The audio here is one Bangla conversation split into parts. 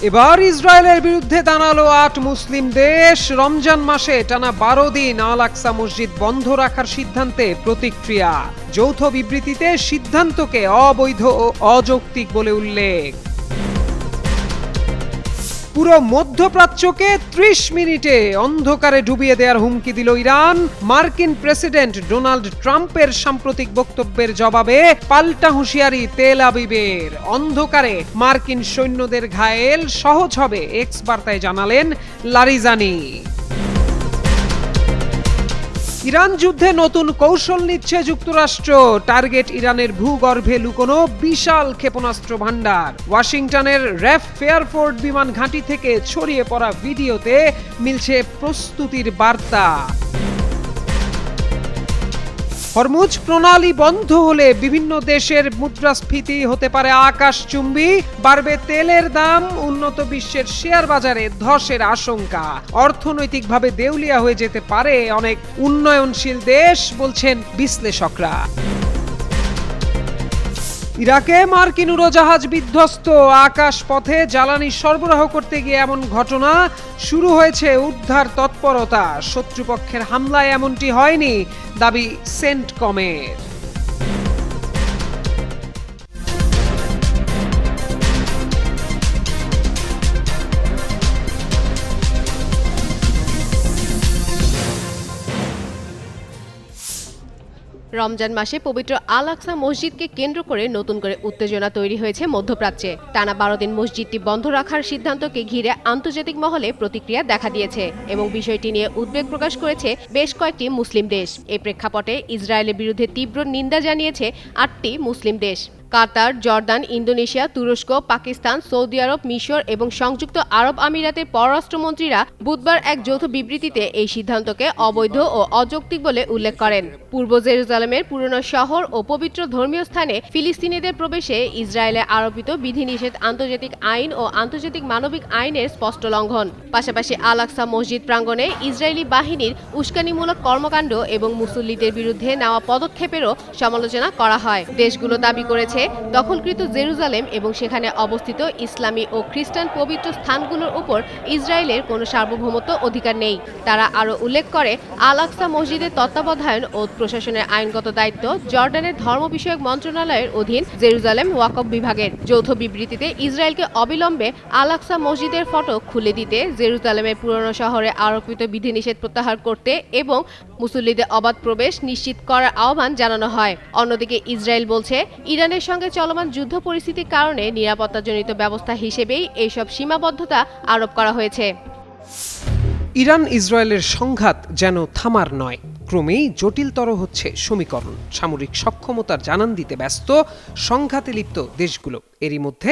এবার ইসরায়েলের বিরুদ্ধে দাঁড়ালো ৮ মুসলিম দেশ। রমজান মাসে টানা ১২ দিন আল আকসা মসজিদ বন্ধ রাখার সিদ্ধান্তে প্রতিক্রিয়া। যৌথ বিবৃতিতে সিদ্ধান্তকে অবৈধ ও অযৌক্তিক বলে উল্লেখ। পুরো মধ্যপ্রাচ্যকে ৩০ মিনিটে অন্ধকারে ডুবিয়ে দেওয়ার হুমকি দিল ইরান। মার্কিন প্রেসিডেন্ট ডোনাল্ড ট্রাম্পের সাম্প্রতিক বক্তব্যের জবাবে পাল্টা হুঁশিয়ারি তেল আবিবের। অন্ধকারে মার্কিন সৈন্যদের ঘায়েল সহজ হবে, এক্স বার্তায় জানালেন লারিজানি। ইরান যুদ্ধে নতুন কৌশল নিচ্ছে যুক্তরাষ্ট্র। টার্গেট ইরানের ভূগর্ভে লুকোনো বিশাল ক্ষেপণাস্ত্র ভান্ডার। ওয়াশিংটনের র্যাফ ফেয়ারফোর্ড বিমান ঘাঁটি থেকে ছড়িয়ে পড়া ভিডিওতে মিলছে প্রস্তুতির বার্তা। হরমুজ প্রণালী বন্ধ হলে বিভিন্ন দেশের মুদ্রাস্ফীতি হতে পারে আকাশচুম্বী। বাড়বে তেলের দাম, উন্নত বিশ্বের শেয়ার বাজারে ধসের আশঙ্কা। অর্থনৈতিকভাবে দেউলিয়া হয়ে যেতে পারে অনেক উন্নয়নশীল দেশ, বলছেন বিশ্লেষকরা। ইরাকে মার্কিন উড়োজাহাজ বিধ্বস্ত। আকাশ পথে জ্বালানি সরবরাহ করতে গিয়ে এমন ঘটনা। শুরু হয়েছে উদ্ধার তৎপরতা। শত্রুপক্ষের হামলায় এমনটি হয়নি, দাবি সেন্টকমের। রমজান মাসে পবিত্র আল আকসা মসজিদকে কেন্দ্র করে নতুন করে উত্তেজনা তৈরি হয়েছে মধ্যপ্রাচ্যে। টানা ১২ দিন মসজিদটি বন্ধ রাখার সিদ্ধান্তকে ঘিরে আন্তর্জাতিক মহলে প্রতিক্রিয়া দেখা দিয়েছে এবং বিষয়টি নিয়ে উদ্বেগ প্রকাশ করেছে বেশ কয়েকটি মুসলিম দেশ। এই প্রেক্ষাপটে ইসরায়েলের বিরুদ্ধে তীব্র নিন্দা জানিয়েছে ৮টি মুসলিম দেশ। কাতার, জর্দান, ইন্দোনেশিয়া, তুরস্ক, পাকিস্তান, সৌদি আরব, মিশর এবং সংযুক্ত আরব আমিরাতের পররাষ্ট্রমন্ত্রীরা বুধবার এক যৌথ বিবৃতিতে এই সিদ্ধান্তকে অবৈধ ও অযৌক্তিক বলে উল্লেখ করেন। পূর্ব জেরুজালেমের পুরনো শহর ও পবিত্র ধর্মীয় স্থানে ফিলিস্তিনিদের প্রবেশে ইসরায়েলে আরোপিত বিধিনিষেধ আন্তর্জাতিক আইন ও আন্তর্জাতিক মানবিক আইনের স্পষ্ট লঙ্ঘন। পাশাপাশি আল আকসা মসজিদ প্রাঙ্গণে ইসরায়েলি বাহিনীর উস্কানিমূলক কর্মকাণ্ড এবং মুসল্লিদের বিরুদ্ধে নেওয়া পদক্ষেপেরও সমালোচনা করা হয়। দেশগুলো দাবি করেছে দখলকৃত জেরুজালেম এবং সেখানে অবস্থিত ইসলামী ও খ্রিস্টান পবিত্র স্থানগুলোর উপর ইসরায়েলের কোনো সার্বভৌমত্ব অধিকার নেই। তারা আরও উল্লেখ করে আল আকসা মসজিদের তত্ত্বাবধায়ন ও প্রশাসনের আইনগত দায়িত্ব জর্ডানের ধর্ম বিষয়ক মন্ত্রণালয়ের অধীন জেরুজালেম ওয়াকফ বিভাগের। যৌথ বিবৃতিতে ইসরায়েলকে অবিলম্বে আল আকসা মসজিদের ফটক খুলে দিতে, জেরুজালেমের পুরনো শহরে আরোপিত বিধিনিষেধ প্রত্যাহার করতে এবং মুসল্লিদের অবাধ প্রবেশ নিশ্চিত করার আহ্বান জানানো হয়। অন্যদিকে ইসরায়েল বলছে ইরানের সঙ্গে চলমান যুদ্ধ পরিস্থিতির কারণে নিরাপত্তাজনিত ব্যবস্থা হিসেবেই এইসব সীমাবদ্ধতা আরোপ করা হয়েছে। ইরান ইসরায়েলের সংঘাত যেন থামার নয়, ক্রমেই জটিলতর হচ্ছে সমীকরণ। সামরিক সক্ষমতার জানান দিতে ব্যস্ত সংঘাতে লিপ্ত দেশগুলো। এরই মধ্যে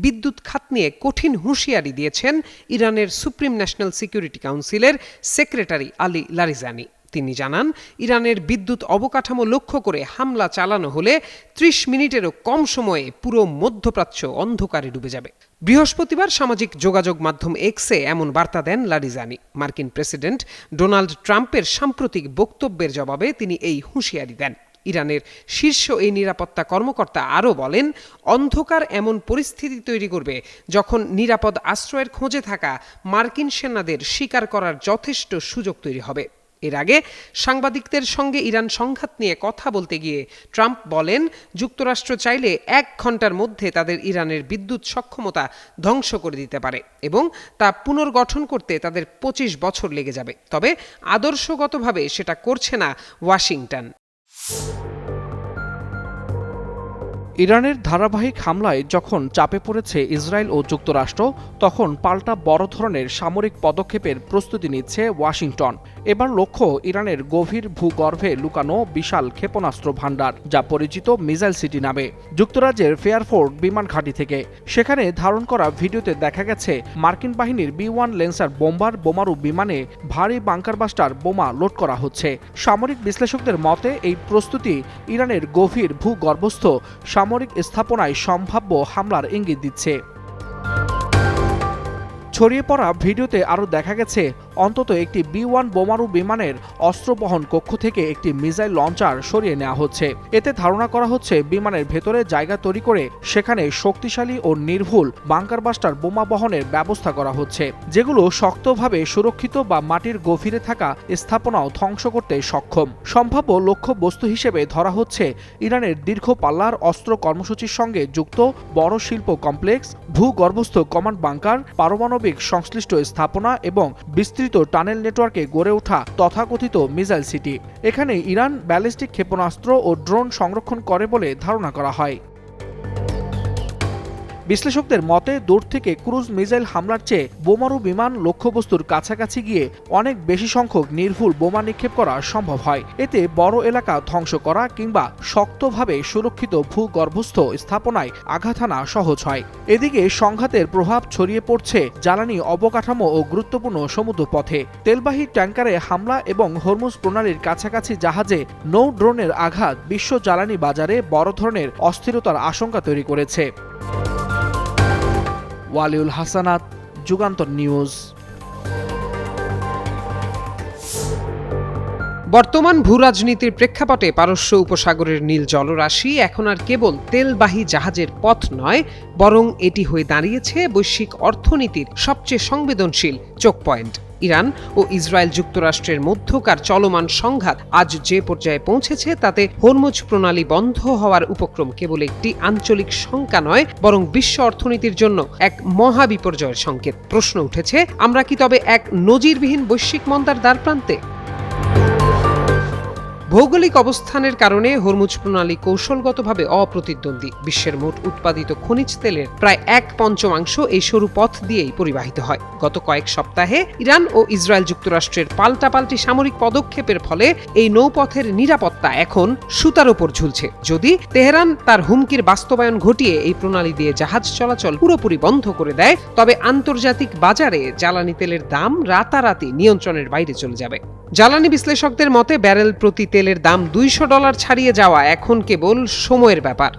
বিদ্যুৎ খাত নিয়ে কঠিন হুঁশিয়ারি দিয়েছেন ইরানের সুপ্রিম ন্যাশনাল সিকিউরিটি কাউন্সিলের সেক্রেটারি আলী লারিজানি। তিনি জানান, ইরানের বিদ্যুৎ অবকাঠামো লক্ষ্য করে হামলা চালানো হলে ৩০ মিনিটেরও কম সময়ে পুরো মধ্যপ্রাচ্য অন্ধকারে ডুবে যাবে। বৃহস্পতিবার সামাজিক যোগাযোগ মাধ্যম এক্সে এমন বার্তা দেন লারিজানি। মার্কিন প্রেসিডেন্ট ডোনাল্ড ট্রাম্পের সাম্প্রতিক বক্তব্যের জবাবে তিনি এই হুঁশিয়ারি দেন। ইরানের শীর্ষ এই নিরাপত্তা কর্মকর্তা আরও বলেন, অন্ধকার এমন পরিস্থিতি তৈরি করবে যখন নিরাপদ আশ্রয়ের খোঁজে থাকা মার্কিন সেনাদের শিকার করার যথেষ্ট সুযোগ তৈরি হবে। এর আগে সাংবাদিকদের সঙ্গে ইরান সংঘাত নিয়ে কথা বলতে গিয়ে ট্রাম্প বলেন, যুক্তরাষ্ট্র চাইলে ১ ঘন্টার মধ্যে তাদের ইরানের বিদ্যুৎ সক্ষমতা ধ্বংস করে দিতে পারে এবং তা পুনর্গঠন করতে তাদের ২৫ বছর লেগে যাবে। তবে আদর্শগতভাবে সেটা করছে না ওয়াশিংটন। ইরানের ধারাবাহিক হামলায় যখন চাপে পড়েছে ইসরায়েল ও যুক্তরাষ্ট্র, তখন পাল্টা বড় ধরনের সামরিক পদক্ষেপের প্রস্তুতি নিচ্ছে ওয়াশিংটন। এবার লক্ষ্য ইরানের গভীর ভূগর্ভে লুকানো বিশাল ক্ষেপণাস্ত্র ভান্ডার, যা পরিচিত মিসাইল সিটি নামে। যুক্তরাজ্যের ফেয়ারফোর্ড বিমান ঘাঁটি থেকে সেখানে ধারণ করা ভিডিওতে দেখা গেছে মার্কিন বাহিনীর B-1 লেন্সার বোমারু বিমানে ভারী বাংকারবাস্টার বোমা লোড করা হচ্ছে। সামরিক বিশ্লেষকদের মতে এই প্রস্তুতি ইরানের গভীর ভূগর্ভস্থ সামরিক স্থাপনায় সম্ভাব্য হামলার ইঙ্গিত দিচ্ছে। ছড়িয়ে পড়া ভিডিওতে আরও দেখা গেছে অন্তত একটি B-1 বোমারু বিমানের অস্ত্রবহন কক্ষ থেকে একটি মিসাইল লঞ্চার সরিয়ে নেওয়া হচ্ছে। এতে ধারণা করা হচ্ছে বিমানের ভেতরে জায়গা তৈরি করে সেখানে শক্তিশালী ও নির্ভুল বাংকার বাস্টার বোমা বহনের ব্যবস্থা করা হচ্ছে, যেগুলো শক্তভাবে সুরক্ষিত বা মাটির গভীরে থাকা স্থাপনাও ধ্বংস করতে সক্ষম। সম্ভাব্য লক্ষ্যবস্তু হিসেবে ধরা হচ্ছে ইরানের দীর্ঘ পাল্লার অস্ত্র কর্মসূচির সঙ্গে যুক্ত বড় শিল্প কমপ্লেক্স, ভূগর্ভস্থ কমান্ড বাংকার, পারমাণবিক সংশ্লিষ্ট স্থাপনা এবং বিস্তৃত টানেল নেটওয়ার্কে গড়ে ওঠা তথাকথিত মিসাইল সিটি। এখানে ইরান ব্যালিস্টিক ক্ষেপণাস্ত্র ও ড্রোন সংরক্ষণ করে বলে ধারণা করা হয়। বিশ্লেষকদের মতে দূর থেকে ক্রুজ মিসাইল হামলার চেয়ে বোমারু বিমান লক্ষ্যবস্তুর কাছাকাছি গিয়ে অনেক বেশি সংখ্যক নির্ভুল বোমা নিক্ষেপ করা সম্ভব হয়। এতে বড় এলাকা ধ্বংস করা কিংবা শক্তভাবে সুরক্ষিত ভূগর্ভস্থ স্থাপনায় আঘাত হানা সহজ হয়। এদিকে সংঘাতের প্রভাব ছড়িয়ে পড়ছে জ্বালানি অবকাঠামো ও গুরুত্বপূর্ণ সমুদ্রপথে। তেলবাহী ট্যাঙ্কারে হামলা এবং হরমুজ প্রণালীর কাছাকাছি জাহাজে নৌ ড্রোনের আঘাত বিশ্ব জ্বালানি বাজারে বড় ধরনের অস্থিরতার আশঙ্কা তৈরি করেছে। ওয়ালিউল হাসানাত, যুগান্তর নিউজ। বর্তমান ভূরাজনীতির প্রেক্ষাপটে পারস্য উপসাগরের নীল জলরাশি এখন আর কেবল তেলবাহী জাহাজের পথ নয়, বরং এটি হয়ে দাঁড়িয়েছে বৈশ্বিক অর্থনীতির সবচেয়ে সংবেদনশীল চোখ পয়েন্ট। ইরান ও ইসরায়েল যুক্তরাষ্ট্রের মধ্যকার চলমান সংঘাত আজ যে পর্যায়ে পৌঁছেছে তাতে হরমুজ প্রণালী বন্ধ হওয়ার উপক্রম কেবল একটি আঞ্চলিক শঙ্কা নয়, বরং বিশ্ব অর্থনীতির জন্য এক মহা বিপর্যয়ের সংকেত। প্রশ্ন উঠেছে, আমরা কি তবে এক নজিরবিহীন বৈশ্বিক মন্দার দ্বারপ্রান্তে? ভৌগোলিক অবস্থানের কারণে হরমুজ প্রণালী কৌশলগতভাবে অপ্রতিদ্বন্দ্বী। বিশ্বের মোট উৎপাদিত খনিজ তেলের প্রায় 1/5 এই সরু পথ দিয়েই পরিবাহিত হয়। গত কয়েক সপ্তাহে ইরান ও ইসরায়েল যুক্তরাষ্ট্রের পাল্টাপাল্টি সামরিক পদক্ষেপের ফলে এই নৌপথের নিরাপত্তা এখন সুতার উপর ঝুলছে। যদি তেহরান তার হুমকির বাস্তবায়ন ঘটিয়ে এই প্রণালী দিয়ে জাহাজ চলাচল পুরোপুরি বন্ধ করে দেয়, তবে আন্তর্জাতিক বাজারে জ্বালানি তেলের দাম রাতারাতি নিয়ন্ত্রণের বাইরে চলে যাবে। জ্বালানি বিশ্লেষকদের মতে ব্যারেল প্রতি তেলের দাম $200 ছাড়িয়ে যাওয়া এখন কেবল সময়ের ব্যাপার।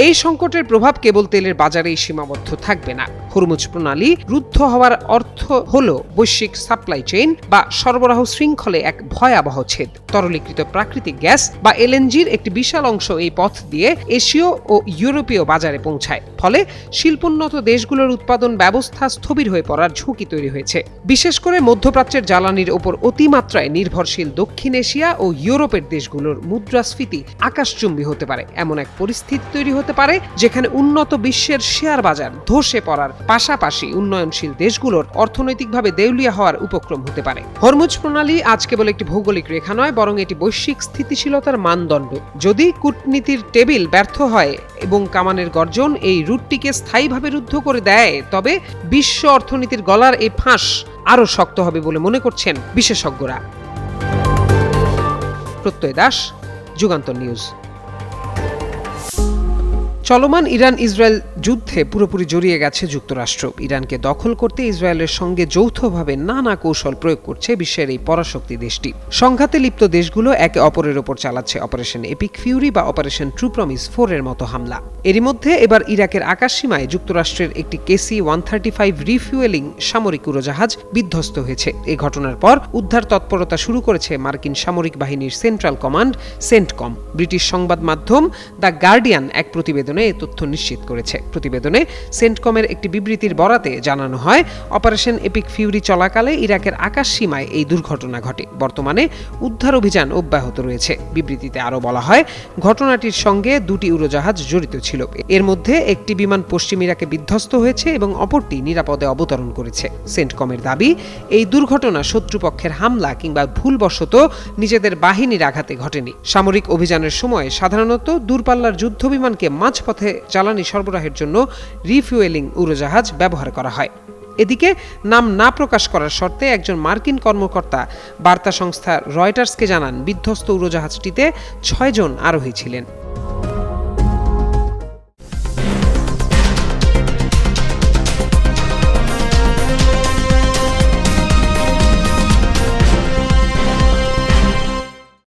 এই সংকটের প্রভাব কেবল তেলের বাজারেই সীমাবদ্ধ থাকবে না। হরমুজ প্রণালী রুদ্ধ হওয়ার অর্থ হল বৈশ্বিক সাপ্লাই চেইন বা সরবরাহ শৃঙ্খলে এক ভয়াবহ ছেদ। তরলীকৃত প্রাকৃতিক গ্যাস বা এলএনজির একটি বিশাল অংশ এই পথ দিয়ে এশীয় ও ইউরোপীয় বাজারে পৌঁছায়। ফলে শিল্পোন্নত দেশগুলোর উৎপাদন ব্যবস্থা স্থবির হয়ে পড়ার ঝুঁকি তৈরি হয়েছে। বিশেষ করে মধ্যপ্রাচ্যের জ্বালানির ওপর অতিমাত্রায় নির্ভরশীল দক্ষিণ এশিয়া ও ইউরোপের দেশগুলোর মুদ্রাস্ফীতি আকাশচুম্বী হতে পারে। এমন এক পরিস্থিতি তৈরি হতে পারে যেখানে উন্নত বিশ্বের শেয়ার বাজার ধসে পড়ার পাশাপাশি উন্নয়নশীল দেশগুলোর অর্থনৈতিকভাবে দেউলিয়া হওয়ার উপক্রম হতে পারে। হরমুজ প্রণালী আজ কেবল একটি ভৌগোলিক রেখা নয়, বরং এটি বৈশ্বিক স্থিতিশীলতার মানদণ্ড। যদি কূটনীতির টেবিল ব্যর্থ হয় এবং কামানের গর্জন এই রুটটিকে স্থায়ীভাবে রুদ্ধ করে দেয়, তবে বিশ্ব অর্থনীতির গলার এই ফাঁস আরও শক্ত হবে বলে মনে করছেন বিশেষজ্ঞরা। প্রত্যয় দাস, যুগান্তর নিউজ। চলমান ইরান ইসরায়েল যুদ্ধে পুরোপুরি জড়িয়ে গেছে যুক্তরাষ্ট্র। ইরানকে দখল করতে ইসরায়েলের সঙ্গে যৌথভাবে নানা কৌশল প্রয়োগ করছে বিশ্বের এই পরাশক্তি দেশটি। সংঘাতে লিপ্ত দেশগুলো একে অপরের ওপর চালাচ্ছে অপারেশন এপিক ফিউরি বা অপারেশন ট্রু প্রমিস 4 এর মতো হামলা। এরই মধ্যে এবার ইরাকের আকাশসীমায় যুক্তরাষ্ট্রের একটি KC-135 রিফুয়েলিং সামরিক উড়োজাহাজ বিধ্বস্ত হয়েছে। এই ঘটনার পর উদ্ধার তৎপরতা শুরু করেছে মার্কিন সামরিক বাহিনীর সেন্ট্রাল কমান্ড সেন্টকম। ব্রিটিশ সংবাদ মাধ্যম দ্য গার্ডিয়ান এক প্রতিবেদনে এই তথ্য নিশ্চিত করেছে। প্রতিবেদনে সেন্টকমের একটি বিবৃতির বরাতে জানানো হয়, অপারেশন এপিক ফিউরি চলাকালে ইরাকের আকাশ সীমায় এই দুর্ঘটনা ঘটে। বর্তমানে উদ্ধার অভিযান অব্যাহত রয়েছে। বিবৃতিতে আরও বলা হয়, ঘটনাটির সঙ্গে 2টি উড়োজাহাজ জড়িত ছিল। এর মধ্যে একটি বিমান পশ্চিম ইরাকে বিধ্বস্ত হয়েছে এবং অপরটি নিরাপদে অবতরণ করেছে। সেন্টকমের দাবি, এই দুর্ঘটনা শত্রুপক্ষের হামলা কিংবা ভুলবশত নিজেদের বাহিনীর আঘাতে ঘটেনি। সামরিক অভিযানের সময় সাধারণত দূরপাল্লার যুদ্ধ বিমানকে মাঝপথে জ্বালানি সরবরাহের জন্য রিফুয়েলিং উড়োজাহাজ ব্যবহার করা হয়। এদিকে নাম না প্রকাশ করার শর্তে একজন মার্কিন কর্মকর্তা বার্তা সংস্থা রয়টার্সকে জানান, বিধ্বস্ত উড়োজাহাজটিতে 6 জন আরোহী ছিলেন।